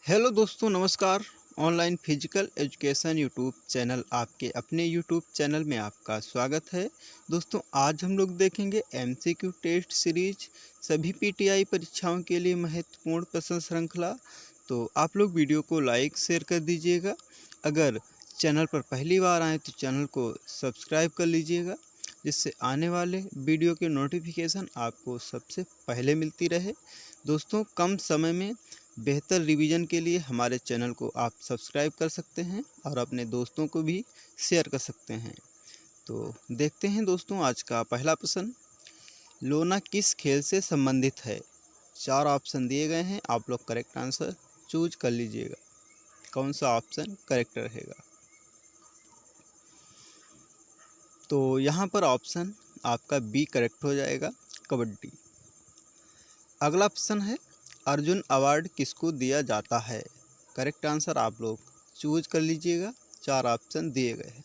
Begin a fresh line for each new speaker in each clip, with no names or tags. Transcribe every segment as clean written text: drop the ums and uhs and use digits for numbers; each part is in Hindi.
हेलो दोस्तों, नमस्कार। Online physical education YouTube channel, आपके अपने यूट्यूब चैनल में आपका स्वागत है। दोस्तों, आज हम लोग देखेंगे एमसीक्यू टेस्ट सीरीज, सभी पीटीआई परीक्षाओं के लिए महत्वपूर्ण प्रश्न श्रृंखला। तो आप लोग वीडियो को लाइक शेयर कर दीजिएगा। अगर चैनल पर पहली बार आएँ तो चैनल को सब्सक्राइब कर लीजिएगा, जिससे आने वाले वीडियो के नोटिफिकेशन आपको सबसे पहले मिलती रहे। दोस्तों, कम समय में बेहतर रिवीजन के लिए हमारे चैनल को आप सब्सक्राइब कर सकते हैं और अपने दोस्तों को भी शेयर कर सकते हैं। तो देखते हैं दोस्तों, आज का पहला प्रश्न, लोना किस खेल से संबंधित है? 4 ऑप्शन दिए गए हैं, आप लोग करेक्ट आंसर चूज कर लीजिएगा। कौन सा ऑप्शन करेक्ट रहेगा? तो यहाँ पर ऑप्शन आपका बी करेक्ट हो जाएगा, कबड्डी। अगला प्रश्न है, अर्जुन अवार्ड किसको दिया जाता है? करेक्ट आंसर आप लोग चूज कर लीजिएगा। 4 ऑप्शन दिए गए हैं।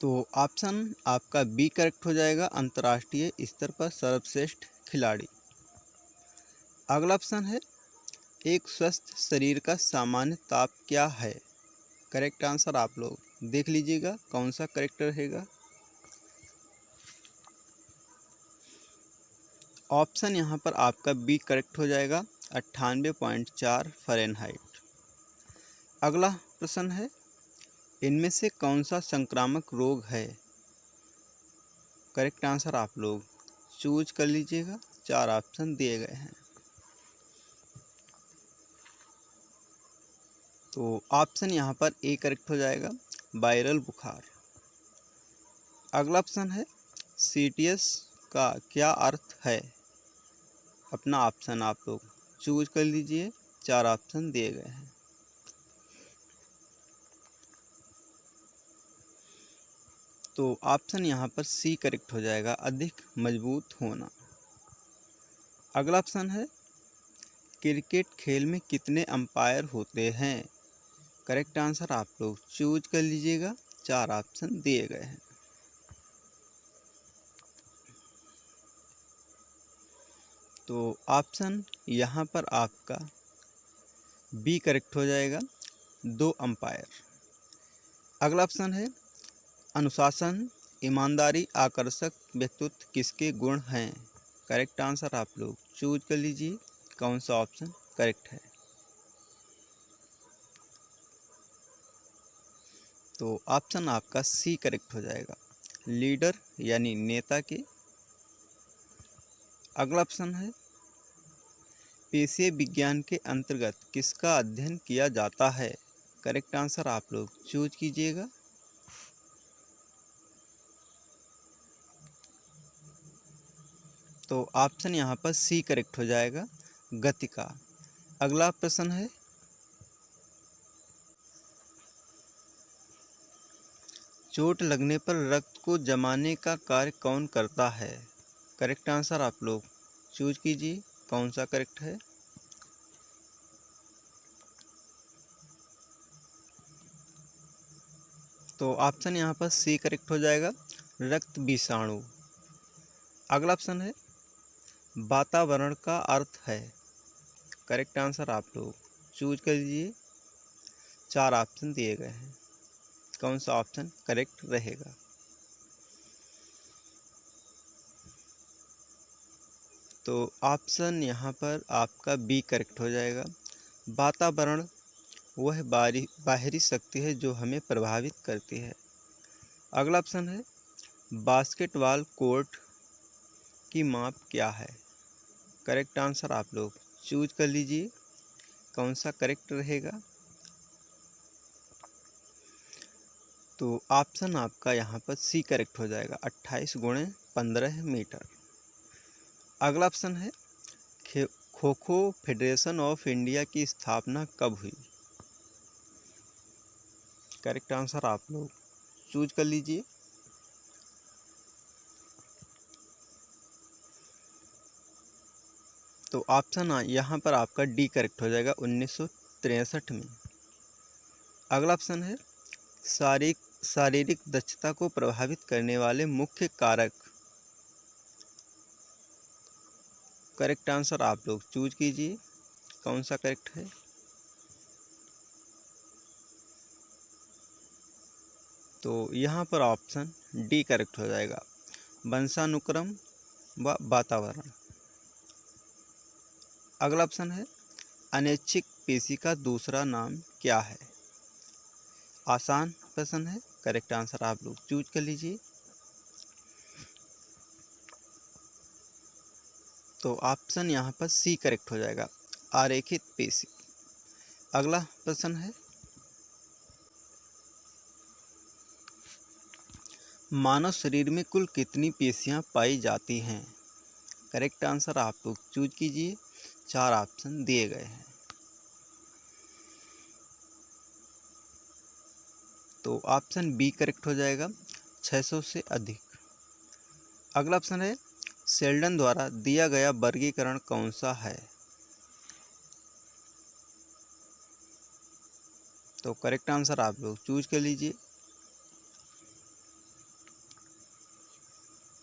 तो ऑप्शन आपका बी करेक्ट हो जाएगा, अंतर्राष्ट्रीय स्तर पर सर्वश्रेष्ठ खिलाड़ी। अगला ऑप्शन है, एक स्वस्थ शरीर का सामान्य ताप क्या है? करेक्ट आंसर आप लोग देख लीजिएगा, कौन सा करेक्ट रहेगा। ऑप्शन यहाँ पर आपका बी करेक्ट हो जाएगा, 98.4 फ़ारेनहाइट। अगला प्रश्न है, इनमें से कौन सा संक्रामक रोग है? करेक्ट आंसर आप लोग चूज कर लीजिएगा। 4 ऑप्शन दिए गए हैं। तो ऑप्शन यहाँ पर ए करेक्ट हो जाएगा, वायरल बुखार। अगला ऑप्शन है, सीटीएस का क्या अर्थ है? अपना ऑप्शन आप लोग चूज कर लीजिए। 4 ऑप्शन दिए गए हैं। तो ऑप्शन यहाँ पर सी करेक्ट हो जाएगा, अधिक मजबूत होना। अगला ऑप्शन है, क्रिकेट खेल में कितने अंपायर होते हैं? करेक्ट आंसर आप लोग चूज कर लीजिएगा। 4 ऑप्शन दिए गए हैं। तो ऑप्शन यहाँ पर आपका बी करेक्ट हो जाएगा, 2 अंपायर। अगला ऑप्शन है, अनुशासन, ईमानदारी, आकर्षक व्यक्तित्व किसके गुण हैं? करेक्ट आंसर आप लोग चूज कर लीजिए, कौन सा ऑप्शन करेक्ट है। तो ऑप्शन आपका सी करेक्ट हो जाएगा, लीडर यानी नेता के। अगला ऑप्शन है, पेशे विज्ञान के अंतर्गत किसका अध्ययन किया जाता है? करेक्ट आंसर आप लोग चूज कीजिएगा। तो ऑप्शन यहाँ पर सी करेक्ट हो जाएगा, गति का। अगला प्रश्न है, चोट लगने पर रक्त को जमाने का कार्य कौन करता है? करेक्ट आंसर आप लोग चूज कीजिए, कौन सा करेक्ट है। तो ऑप्शन यहाँ पर सी करेक्ट हो जाएगा, रक्त विषाणु। अगला ऑप्शन है, वातावरण का अर्थ है। करेक्ट आंसर आप लोग चूज कर लीजिए। 4 ऑप्शन दिए गए हैं, कौन सा ऑप्शन करेक्ट रहेगा। तो ऑप्शन यहाँ पर आपका बी करेक्ट हो जाएगा, वातावरण वह बाहरी शक्ति है जो हमें प्रभावित करती है। अगला ऑप्शन है, बास्केटबॉल कोर्ट की माप क्या है? करेक्ट आंसर आप लोग चूज कर लीजिए, कौन सा करेक्ट रहेगा। तो ऑप्शन आपका यहाँ पर सी करेक्ट हो जाएगा, 28 × 15 मीटर। अगला ऑप्शन है, kho kho federation of India की स्थापना कब हुई? करेक्ट आंसर आप लोग चूज कर लीजिए। तो ऑप्शन यहाँ पर आपका डी करेक्ट हो जाएगा, 1963 में। अगला ऑप्शन है, शारीरिक दक्षता को प्रभावित करने वाले मुख्य कारक। करेक्ट आंसर आप लोग चूज कीजिए, कौन सा करेक्ट है। तो यहाँ पर ऑप्शन डी करेक्ट हो जाएगा, वंशानुक्रम व वातावरण। अगला ऑप्शन है अनैच्छिक पेशी का दूसरा नाम क्या है। आसान प्रश्न है, करेक्ट आंसर आप लोग चूज कर लीजिए। तो ऑप्शन यहाँ पर सी करेक्ट हो जाएगा, आरेखित पेशी। अगला प्रश्न है मानव शरीर में कुल कितनी पेशियां पाई जाती हैं। करेक्ट आंसर आप लोग चूज कीजिए, 4 ऑप्शन दिए गए हैं। तो ऑप्शन बी करेक्ट हो जाएगा, 600 से अधिक। अगला ऑप्शन है शेल्डन द्वारा दिया गया वर्गीकरण कौन सा है। तो करेक्ट आंसर आप लोग चूज कर लीजिए।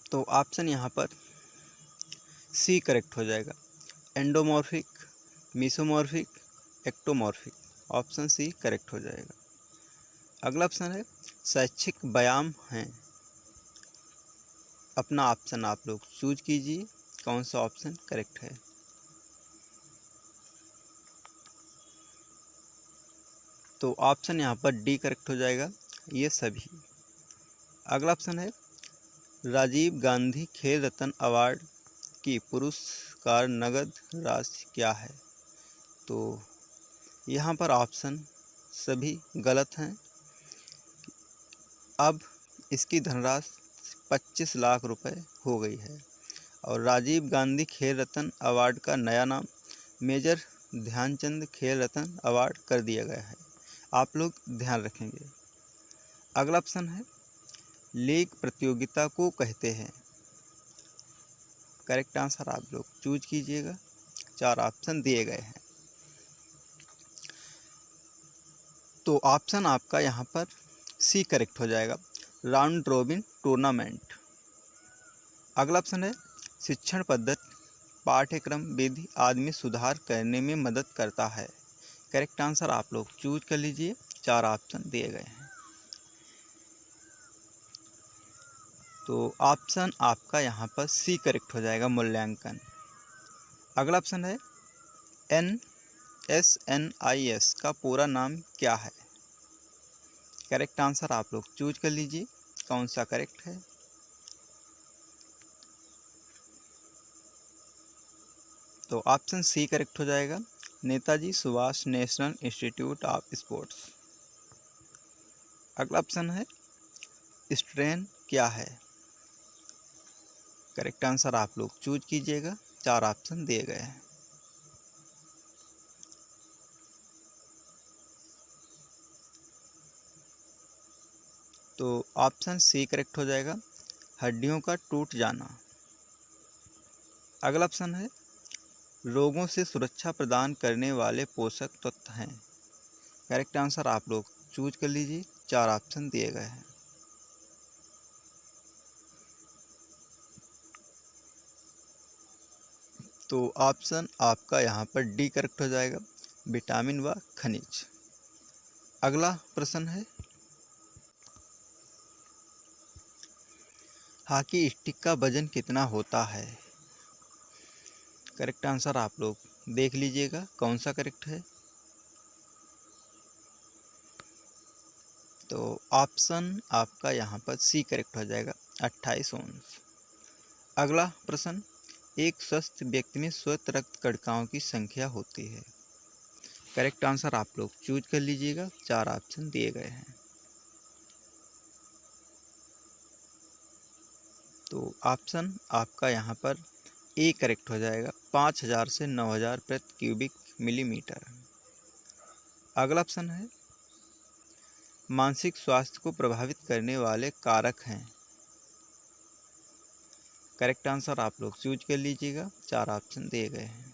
तो ऑप्शन यहाँ पर सी करेक्ट हो जाएगा, endomorphic, mesomorphic, ectomorphic. Option C correct हो जाएगा। अगला ऑप्शन है शैक्षिक व्यायाम हैं। अपना ऑप्शन आप लोग चूज कीजिए, कौन सा ऑप्शन करेक्ट है। तो ऑप्शन यहाँ पर डी करेक्ट हो जाएगा, ये सभी। अगला ऑप्शन है राजीव गांधी खेल रत्न अवार्ड की पुरस्कार नगद राशि क्या है। तो यहाँ पर ऑप्शन सभी गलत हैं। अब इसकी धनराशि 25 लाख रुपए हो गई है और राजीव गांधी खेल रत्न अवार्ड का नया नाम मेजर ध्यानचंद खेल रत्न अवार्ड कर दिया गया है। आप लोग ध्यान रखेंगे। अगला ऑप्शन है लीग प्रतियोगिता को कहते हैं। करेक्ट आंसर आप लोग चूज कीजिएगा, 4 ऑप्शन दिए गए हैं। तो ऑप्शन आपका यहाँ पर सी करेक्ट हो जाएगा, राउंड रोबिन टूर्नामेंट। अगला ऑप्शन है शिक्षण पद्धति, पाठ्यक्रम, विधि आदि में सुधार करने में मदद करता है। करेक्ट आंसर आप लोग चूज कर लीजिए, 4 ऑप्शन दिए गए हैं। तो ऑप्शन आपका यहाँ पर सी करेक्ट हो जाएगा, मूल्यांकन। अगला ऑप्शन है NSNIS का पूरा नाम क्या है। करेक्ट आंसर आप लोग चूज कर लीजिए, कौन सा करेक्ट है। तो ऑप्शन सी करेक्ट हो जाएगा, Netaji Subhash national institute of sports. अगला ऑप्शन है स्ट्रेन क्या है। करेक्ट आंसर आप लोग चूज कीजिएगा, 4 ऑप्शन दिए गए हैं। तो ऑप्शन सी करेक्ट हो जाएगा, हड्डियों का टूट जाना। अगला ऑप्शन है रोगों से सुरक्षा प्रदान करने वाले पोषक तत्व हैं। करेक्ट आंसर आप लोग चूज कर लीजिए, 4 ऑप्शन दिए गए हैं। तो ऑप्शन आपका यहाँ पर डी करेक्ट हो जाएगा, विटामिन व खनिज। अगला प्रश्न है हॉकी स्टिक का वजन कितना होता है। करेक्ट आंसर आप लोग देख लीजिएगा, कौन सा करेक्ट है। तो ऑप्शन आपका यहाँ पर सी करेक्ट हो जाएगा, 28 ओंस। अगला प्रश्न एक स्वस्थ व्यक्ति में श्वेत रक्त कणिकाओं की संख्या होती है। करेक्ट आंसर आप लोग चूज कर लीजिएगा, 4 ऑप्शन दिए गए हैं। तो ऑप्शन आपका यहाँ पर ए करेक्ट हो जाएगा, 5000 से 9000 प्रति क्यूबिक मिलीमीटर। अगला ऑप्शन है मानसिक स्वास्थ्य को प्रभावित करने वाले कारक हैं। करेक्ट आंसर आप लोग चूज कर लीजिएगा, 4 ऑप्शन दिए गए हैं।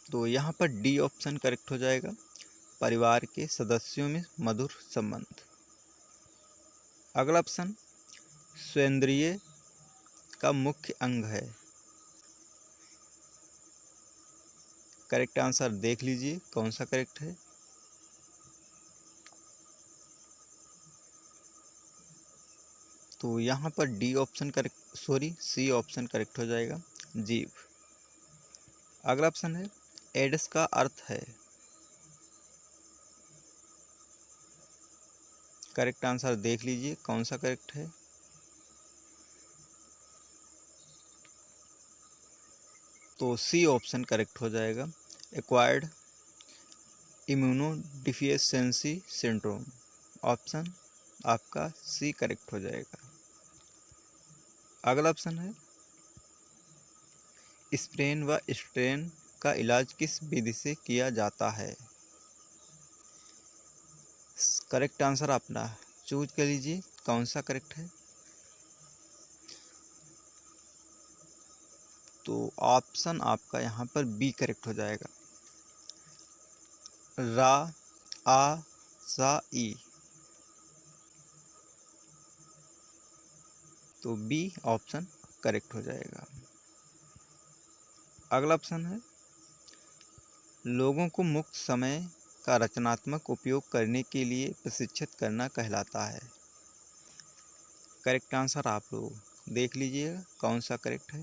तो यहाँ पर डी ऑप्शन करेक्ट हो जाएगा, परिवार के सदस्यों में मधुर संबंध। अगला ऑप्शन स्वेंद्रिय का मुख्य अंग है। करेक्ट आंसर देख लीजिए कौन सा करेक्ट है। तो यहाँ पर D option correct, C option correct हो जाएगा, जीभ। अगला ऑप्शन है एड्स का अर्थ है। करेक्ट आंसर देख लीजिए कौन सा करेक्ट है। तो सी ऑप्शन करेक्ट हो जाएगा, एक्वायर्ड इम्यूनोडिफिशियेंसी सिंड्रोम। ऑप्शन आपका सी करेक्ट हो जाएगा। अगला ऑप्शन है स्प्रेन व स्ट्रेन का इलाज किस विधि से किया जाता है। करेक्ट आंसर अपना चूज कर लीजिए कौन सा करेक्ट है। तो ऑप्शन आपका यहाँ पर बी करेक्ट हो जाएगा, रा आ सा ई। तो बी ऑप्शन करेक्ट हो जाएगा। अगला ऑप्शन है लोगों को मुक्त समय का रचनात्मक उपयोग करने के लिए प्रशिक्षित करना कहलाता है। करेक्ट आंसर आप लोग देख लीजिएगा कौन सा करेक्ट है।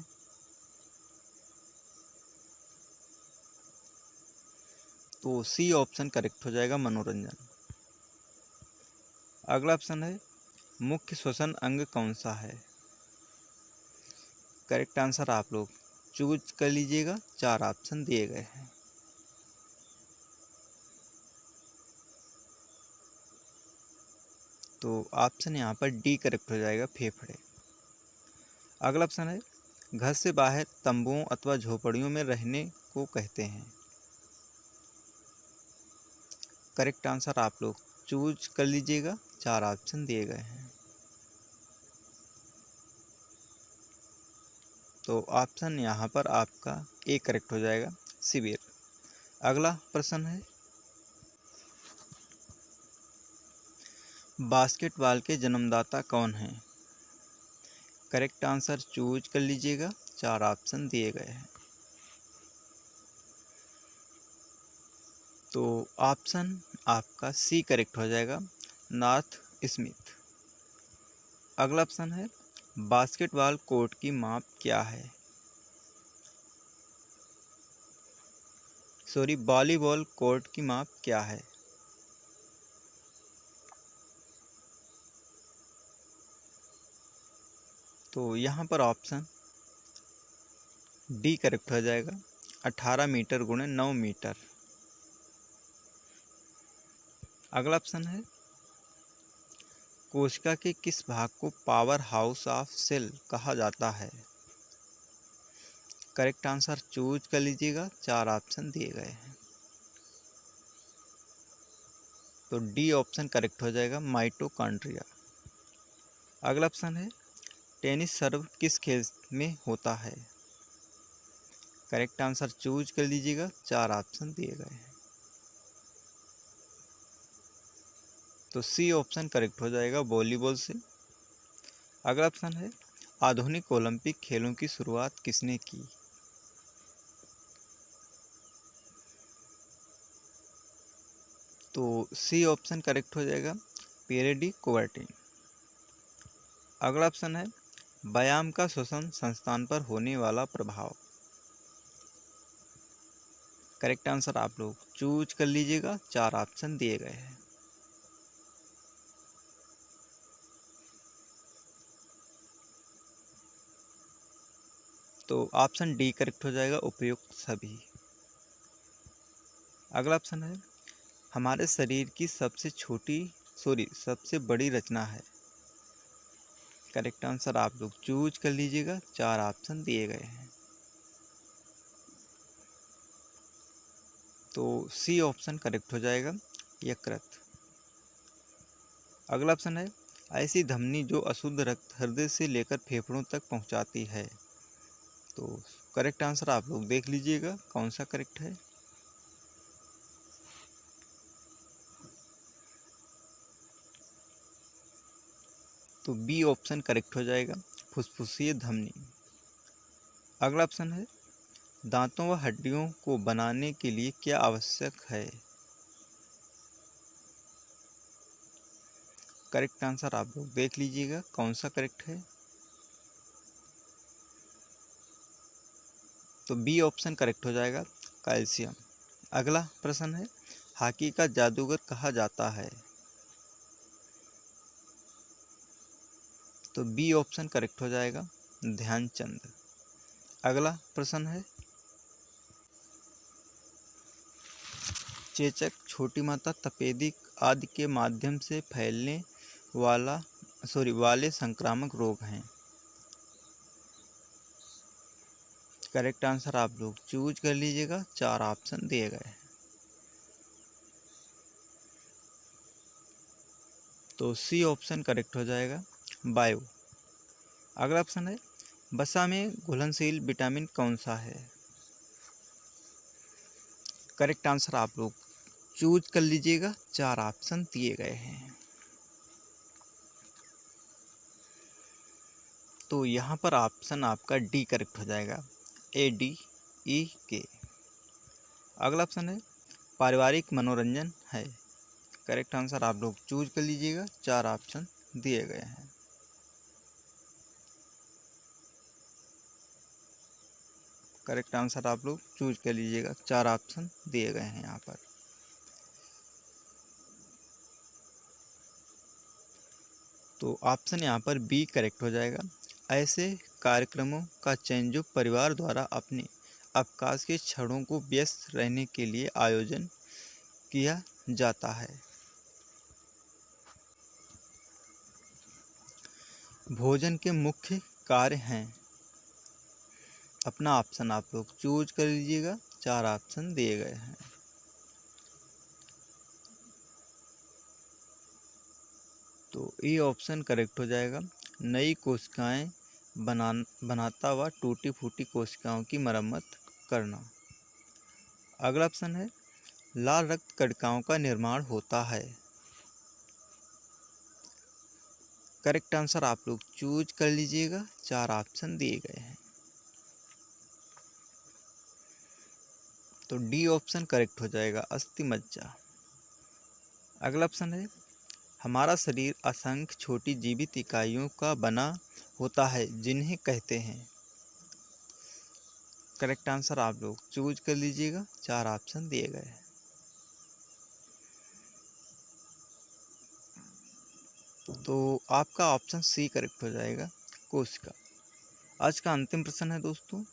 तो सी ऑप्शन करेक्ट हो जाएगा, मनोरंजन। अगला ऑप्शन है मुख्य श्वसन अंग कौन सा है। करेक्ट आंसर आप लोग चूज कर लीजिएगा, 4 ऑप्शन दिए गए हैं। तो ऑप्शन यहाँ पर डी करेक्ट हो जाएगा, फेफड़े। अगला ऑप्शन है घर से बाहर तंबुओं अथवा झोपड़ियों में रहने को कहते हैं। करेक्ट आंसर आप लोग चूज कर लीजिएगा, 4 ऑप्शन दिए गए हैं। तो ऑप्शन यहाँ पर आपका ए करेक्ट हो जाएगा, शिविर। अगला प्रश्न है बास्केटबॉल के जन्मदाता कौन हैं। करेक्ट आंसर चूज कर लीजिएगा, 4 ऑप्शन दिए गए हैं। तो ऑप्शन आपका सी करेक्ट हो जाएगा, नॉर्थ स्मिथ। अगला ऑप्शन है बास्केटबॉल कोर्ट की माप क्या है। वॉलीबॉल कोर्ट की माप क्या है। तो यहाँ पर ऑप्शन डी करेक्ट हो जाएगा, 18 मीटर गुणे 9 मीटर। अगला ऑप्शन है कोशिका के किस भाग को पावर हाउस ऑफ सेल कहा जाता है। करेक्ट आंसर चूज कर लीजिएगा, 4 ऑप्शन दिए गए हैं। तो डी ऑप्शन करेक्ट हो जाएगा, माइटोकॉन्ड्रिया। अगला ऑप्शन है टेनिस सर्व किस खेल में होता है। करेक्ट आंसर चूज कर लीजिएगा, 4 ऑप्शन दिए गए हैं। तो सी ऑप्शन करेक्ट हो जाएगा, वॉलीबॉल से। अगला ऑप्शन है आधुनिक ओलंपिक खेलों की शुरुआत किसने की। तो सी ऑप्शन करेक्ट हो जाएगा, पियरे डी कुबर्टिन। अगला ऑप्शन है व्यायाम का श्वसन संस्थान पर होने वाला प्रभाव। करेक्ट आंसर आप लोग चूज कर लीजिएगा, 4 ऑप्शन दिए गए हैं। तो ऑप्शन डी करेक्ट हो जाएगा, उपयुक्त सभी। अगला ऑप्शन है हमारे शरीर की सबसे बड़ी रचना है। करेक्ट आंसर आप लोग चूज कर लीजिएगा, 4 ऑप्शन दिए गए हैं। तो सी ऑप्शन करेक्ट हो जाएगा, यकृत। अगला ऑप्शन है ऐसी धमनी जो अशुद्ध रक्त हृदय से लेकर फेफड़ों तक पहुंचाती है। तो करेक्ट आंसर आप लोग देख लीजिएगा कौन सा करेक्ट है। तो बी ऑप्शन करेक्ट हो जाएगा, फुसफुसीय धमनी। अगला ऑप्शन है दांतों व हड्डियों को बनाने के लिए क्या आवश्यक है। करेक्ट आंसर आप लोग देख लीजिएगा कौन सा करेक्ट है। तो बी ऑप्शन करेक्ट हो जाएगा, कैल्शियम। अगला प्रश्न है हॉकी का जादूगर कहा जाता है। तो बी ऑप्शन करेक्ट हो जाएगा, ध्यानचंद। अगला प्रश्न है चेचक, छोटी माता, तपेदिक आदि के माध्यम से फैलने वाले संक्रामक रोग हैं। करेक्ट आंसर आप लोग चूज कर लीजिएगा, 4 ऑप्शन दिए गए हैं। तो सी ऑप्शन करेक्ट हो जाएगा, बायो। अगला ऑप्शन है वसा में घुलनशील विटामिन कौन सा है। करेक्ट आंसर आप लोग चूज कर लीजिएगा, 4 ऑप्शन दिए गए हैं। तो यहाँ पर ऑप्शन आपका डी करेक्ट हो जाएगा, ADE। अगला ऑप्शन है पारिवारिक मनोरंजन है। करेक्ट आंसर आप लोग चूज कर लीजिएगा, 4 ऑप्शन दिए गए हैं। करेक्ट आंसर आप लोग चूज कर लीजिएगा, 4 ऑप्शन दिए गए हैं यहाँ पर। तो ऑप्शन यहाँ पर बी करेक्ट हो जाएगा, ऐसे कार्यक्रमों का चयन जो परिवार द्वारा अपने अवकाश के क्षणों को व्यस्त रहने के लिए आयोजन किया जाता है। भोजन के मुख्य कार्य हैं। अपना ऑप्शन आप लोग चूज कर लीजिएगा, 4 ऑप्शन दिए गए हैं। तो ए ऑप्शन करेक्ट हो जाएगा, नई कोशिकाएं बनाता व टूटी फूटी कोशिकाओं की मरम्मत करना। अगला ऑप्शन है लाल रक्त कणिकाओं का निर्माण होता है। करेक्ट आंसर आप लोग चूज कर लीजिएगा, 4 ऑप्शन दिए गए हैं। तो डी ऑप्शन करेक्ट हो जाएगा, अस्थि मज्जा। अगला ऑप्शन है हमारा शरीर असंख्य छोटी जीवित इकाइयों का बना होता है जिन्हें कहते हैं। करेक्ट आंसर आप लोग चूज कर लीजिएगा, 4 ऑप्शन दिए गए हैं। तो आपका ऑप्शन सी करेक्ट हो जाएगा, कोशिका। आज का अंतिम प्रश्न है दोस्तों,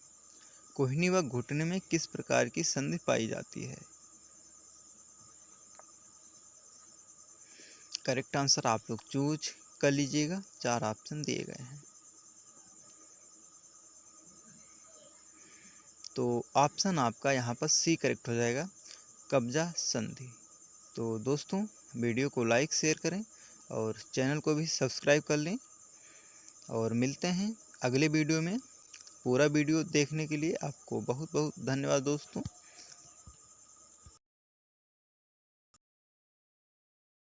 कोहनी व घुटने में किस प्रकार की संधि पाई जाती है। करेक्ट आंसर आप लोग चूज कर लीजिएगा, 4 ऑप्शन दिए गए हैं। तो ऑप्शन आपका यहाँ पर सी करेक्ट हो जाएगा, कब्जा संधि। तो दोस्तों वीडियो को लाइक शेयर करें और चैनल को भी सब्सक्राइब कर लें, और मिलते हैं अगले वीडियो में। पूरा वीडियो देखने के लिए आपको बहुत बहुत धन्यवाद दोस्तों।